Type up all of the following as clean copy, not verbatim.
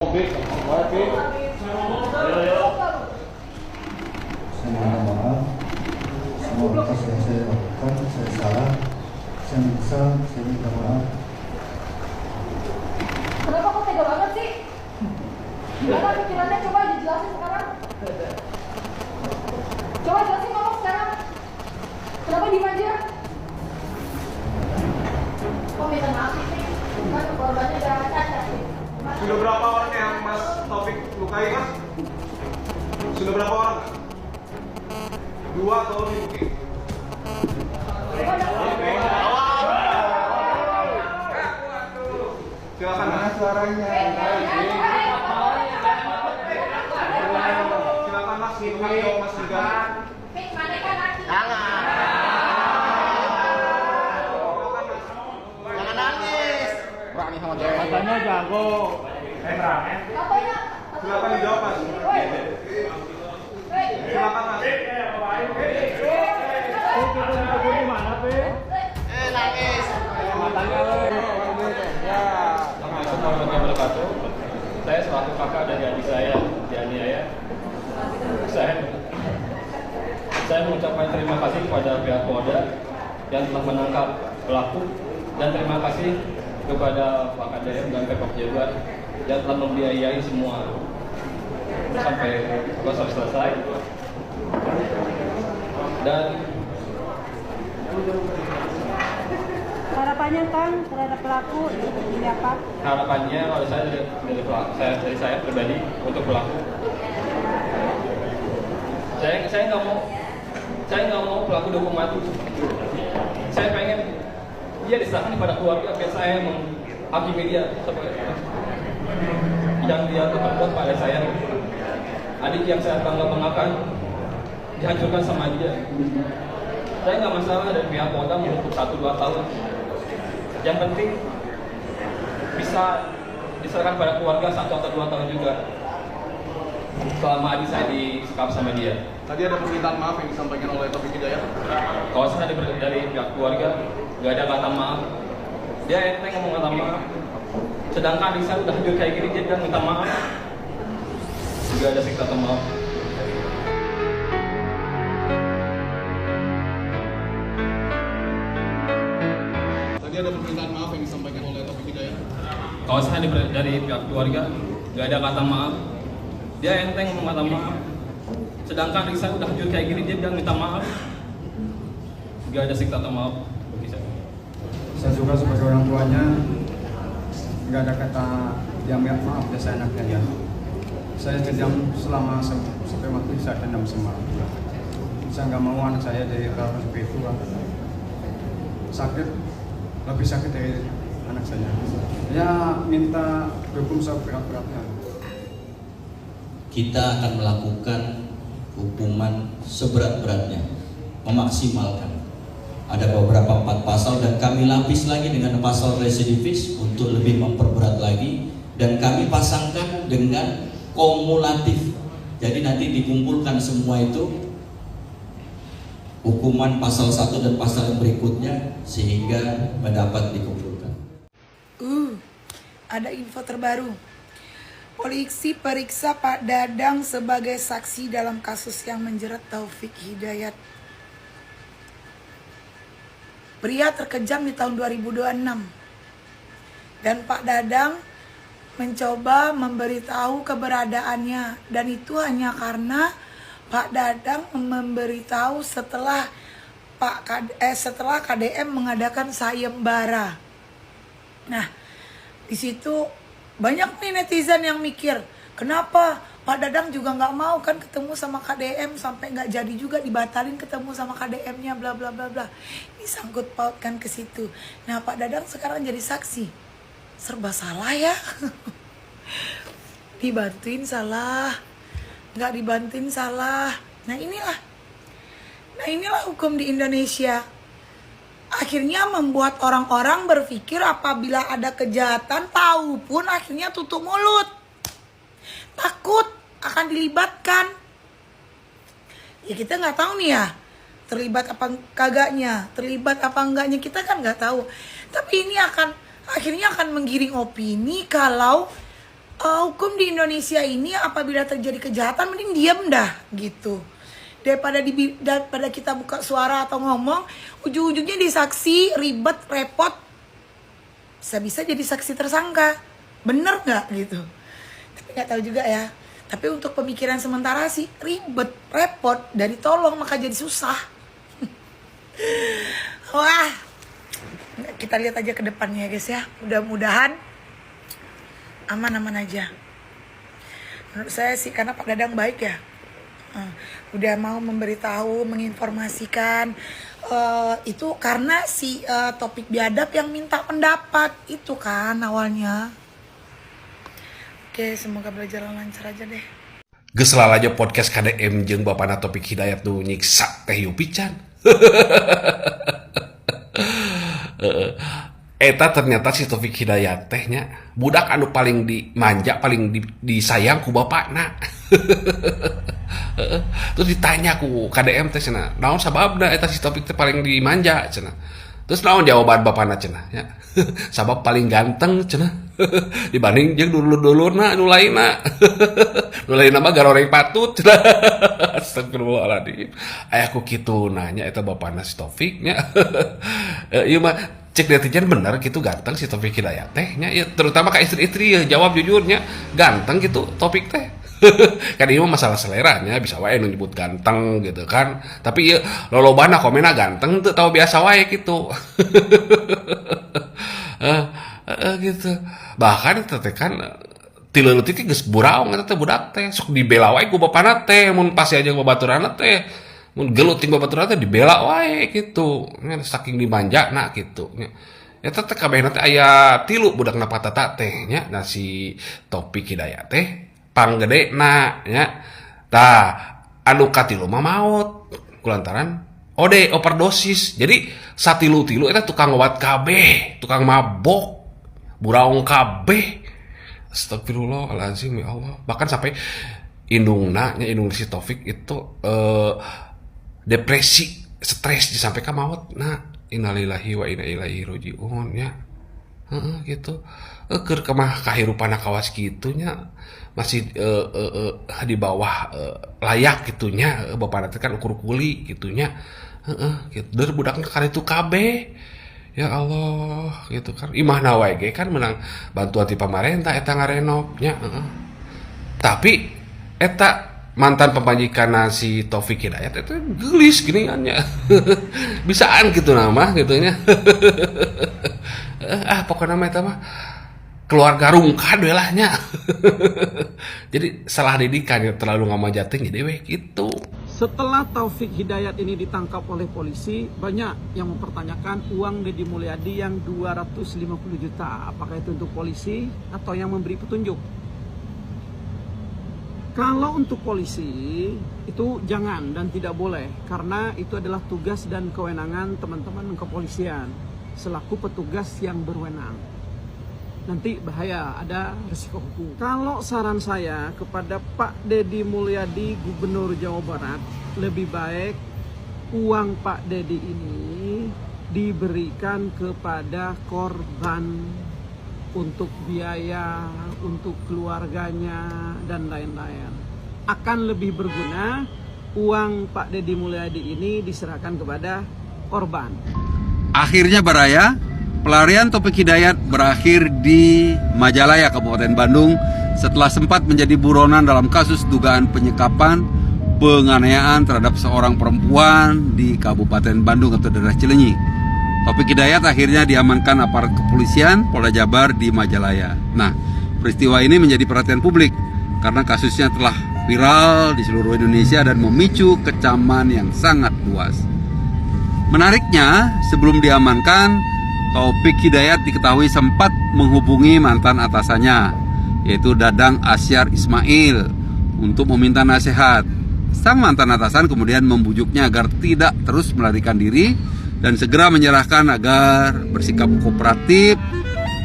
Saya minta maaf, semua atas yang saya lakukan, saya salah, saya menyesal, saya minta maaf. Kenapa kok tega banget sih? Gimana pikirannya? Coba dijelasin sekarang. Coba jelasin ngomong sekarang. Kenapa diem aja? Kok minta maaf sih? Kan korbannya udah cacat. Sudah berapa orang yang Mas Taufik lukai, Mas? Sudah berapa orang? 2 atau lebih mungkin? Silakan Mas. Suaranya. Silakan Mas, Mas juga. Jangan nangis. Berani sama cewek. Katanya jago. Katanya. Silakan dijawab Mas. Silakan Mas. Itu di mana, Pe? Nangis. Matanya Ya, Assalamualaikum warahmatullahi wabarakatuh. Saya selaku kakak dari adik saya dianiaya. Saya mengucapkan terima kasih kepada pihak Polda yang telah menangkap pelaku dan terima kasih kepada Pak KDM dan Pemkab Jabar yang telah membiayai semua sampai proses selesai. Dan Harapannya Kang terhadap pelaku ini apa? harapannya kalau saya dari saya pribadi untuk pelaku, saya nggak mau pelaku dihukum mati. Saya pengen dia diserahkan kepada keluarga biar saya menghakimi dia yang dia berbuat pada saya. Adik yang saya banggakan dihancurkan sama dia. Saya nggak masalah dari pihak Polda menuntut 1-2 tahun. Yang penting bisa diserahkan pada keluarga 1 atau 2 tahun juga. Selama adik saya disekap sama dia. Tadi ada permintaan maaf yang disampaikan oleh Taufik Hidayat. Kalau saya dari pihak keluarga, nggak ada kata maaf. Dia enteng ngomong kata maaf. Sedangkan adik saya udah hancur kayak gini, dia bilang minta maaf. Nggak ada kata maaf. Tadi ada permintaan maaf yang disampaikan oleh Taufik Hidayat. Kalau saya dari pihak keluarga, nggak ada kata maaf. Dia enteng ngomong kata maaf. Sedangkan adik saya udah hancur kayak gini, dia bilang minta maaf. Nggak ada kata maaf bagi saya. Saya juga sebagai orang tuanya, nggak ada kata yang minta maaf biasa anaknya ya. Saya dendam selama sampai waktu saya dendam sama. Saya nggak mau anak saya dari hal seperti itu. Sakit, lebih sakit dari anak saya. Ya minta dihukum seberat-beratnya. Kita akan melakukan hukuman seberat-beratnya, memaksimalkan. Ada beberapa 4 pasal dan kami lapis lagi dengan pasal residivis untuk lebih memperberat lagi dan kami pasangkan dengan kumulatif. Jadi nanti dikumpulkan semua itu hukuman pasal 1 dan pasal berikutnya sehingga mendapat dikumpulkan. Ada info terbaru. Polisi periksa Pak Dadang sebagai saksi dalam kasus yang menjerat Taufik Hidayat. Pria terkejam di tahun 2026. Dan Pak Dadang mencoba memberitahu keberadaannya. Dan itu hanya karena Pak Dadang memberitahu setelah setelah KDM mengadakan sayembara. Nah, di situ banyak nih netizen yang mikir, kenapa Pak Dadang juga nggak mau kan ketemu sama KDM sampai nggak jadi juga dibatalin ketemu sama KDM-nya bla bla bla bla. Ini sangkut pautkan ke situ. Nah, Pak Dadang sekarang jadi saksi. Serba salah ya. Dibantuin salah, nggak dibantuin salah. Nah inilah hukum di Indonesia. Akhirnya membuat orang-orang berpikir apabila ada kejahatan tahu pun akhirnya tutup mulut. Takut akan dilibatkan. Ya kita nggak tahu nih ya, terlibat apa kagaknya, terlibat apa enggaknya kita kan nggak tahu. Tapi ini akhirnya akan menggiring opini kalau hukum di Indonesia ini apabila terjadi kejahatan mending diam dah gitu. Daripada kita buka suara atau ngomong, ujung-ujungnya disaksi, ribet, repot, bisa jadi saksi tersangka. Bener nggak gitu? Tapi nggak tahu juga ya. Tapi untuk pemikiran sementara sih ribet, repot, dari tolong maka jadi susah. Wah, kita lihat aja ke depannya guys ya. Mudah-mudahan aman-aman aja. Menurut saya sih karena Pak Dadang baik ya. Udah mau memberitahu, menginformasikan. Itu karena si topik biadab yang minta pendapat itu kan awalnya. Oke, semoga belajar lancar aja deh. Geselal aja podcast KDM jeung Bapana Topik Hidayat nu nyiksa teh pican. Eta ternyata si Taufik Hidayat tehnya budak anu paling dimanja, paling disayang ku bapakna. Terus ditanya ku KDM teh cenah, naon sababna eta si Taufik teh paling dimanja cenah. Terus naon jawaban bapakna cenah ya. Sabab paling ganteng cenah. Dibanding jeung dulur-dulurna anu lainna. Nu lainna mah garoreng patut cenah. Astagfirullahaladzim. Aya ku kitu nanya eta bapakna si Taufik nya. Ieu mah cek netizen bener gitu ganteng si Taufik Hidayat teh nya, ya, terutama ke istri-istri ya jawab jujurnya ganteng gitu Taufik teh. Kan ini mah masalah seleranya, bisa wae nu nyebut ganteng gitu kan, tapi ya lolobana komenna ganteng teu tahu biasa wae gitu. Gitu bahkan teh kan tileuleut teh geus buraong eta teh budak teh sok dibela wae ku bapana teh mun pasti aja babaturanna teh mun gelut ting babaturan teh dibela wae gitu, saking dimanjana gitu. Eta teh kabehna teh aya 3 budakna patata teh nya. Nah si Taufik Hidayat teh panggedena nya. Tah anu katilu mah maot kulantaran overdosis. Jadi satilu-tilu eta tukang obat kabeh, tukang mabok, buraung kabeh. Astagfirullahaladzim ya Allah. Bahkan sampai indungna si Taufik itu depresi, stres disampaikan maut. Nah, innalillahi wa inna ilaihi rajiun ya. Gitu. Keur kemah kahirupana kawas kitunya masih di bawah layak gitunya. Bapana teh kan ukur kuli gitunya. Gitu. Dari budakna kali itu kabeh. Ya Allah, gitu kan. Imahna wae ge kan menang bantuan ti pamarentah eta ngarenov nya. Tapi eta mantan pemajikan si Taufik Hidayat itu gelis giniannya. Bisaan gitu nama gitunya. Pokoknya nama eta mah keluarga rungkad we lah nya. Jadi salah didikan ya, terlalu ngamajatin jadi we gitu. Setelah Taufik Hidayat ini ditangkap oleh polisi, banyak yang mempertanyakan uang Deddy Mulyadi yang 250 juta. Apakah itu untuk polisi atau yang memberi petunjuk? Kalau untuk polisi itu jangan dan tidak boleh, karena itu adalah tugas dan kewenangan teman-teman kepolisian selaku petugas yang berwenang. Nanti bahaya, ada risiko hukum. Kalau saran saya kepada Pak Deddy Mulyadi, Gubernur Jawa Barat, lebih baik uang Pak Deddy ini diberikan kepada korban untuk biaya, untuk keluarganya, dan lain-lain. Akan lebih berguna uang Pak Deddy Mulyadi ini diserahkan kepada korban. Akhirnya Baraya, pelarian Taufik Hidayat berakhir di Majalaya, Kabupaten Bandung setelah sempat menjadi buronan dalam kasus dugaan penyekapan penganiayaan terhadap seorang perempuan di Kabupaten Bandung atau daerah Cileunyi. Taufik Hidayat akhirnya diamankan aparat kepolisian Polda Jabar di Majalaya. Nah, peristiwa ini menjadi perhatian publik karena kasusnya telah viral di seluruh Indonesia dan memicu kecaman yang sangat luas. Menariknya, sebelum diamankan, Taufik Hidayat diketahui sempat menghubungi mantan atasannya, yaitu Dadang Asyar Ismail, untuk meminta nasihat. Sang mantan atasan kemudian membujuknya agar tidak terus melarikan diri dan segera menyerahkan agar bersikap kooperatif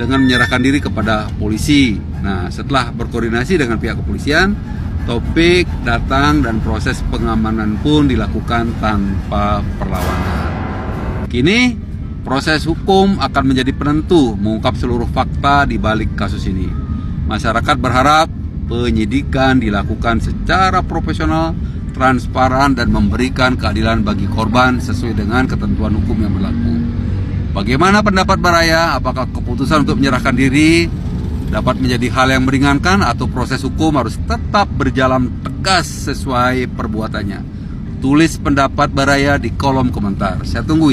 dengan menyerahkan diri kepada polisi. Nah, setelah berkoordinasi dengan pihak kepolisian, Taufik datang dan proses pengamanan pun dilakukan tanpa perlawanan. Kini proses hukum akan menjadi penentu mengungkap seluruh fakta di balik kasus ini. Masyarakat berharap penyidikan dilakukan secara profesional, transparan, dan memberikan keadilan bagi korban sesuai dengan ketentuan hukum yang berlaku. Bagaimana pendapat Baraya? Apakah keputusan untuk menyerahkan diri dapat menjadi hal yang meringankan atau proses hukum harus tetap berjalan tegas sesuai perbuatannya? Tulis pendapat Baraya di kolom komentar. Saya tunggu ya.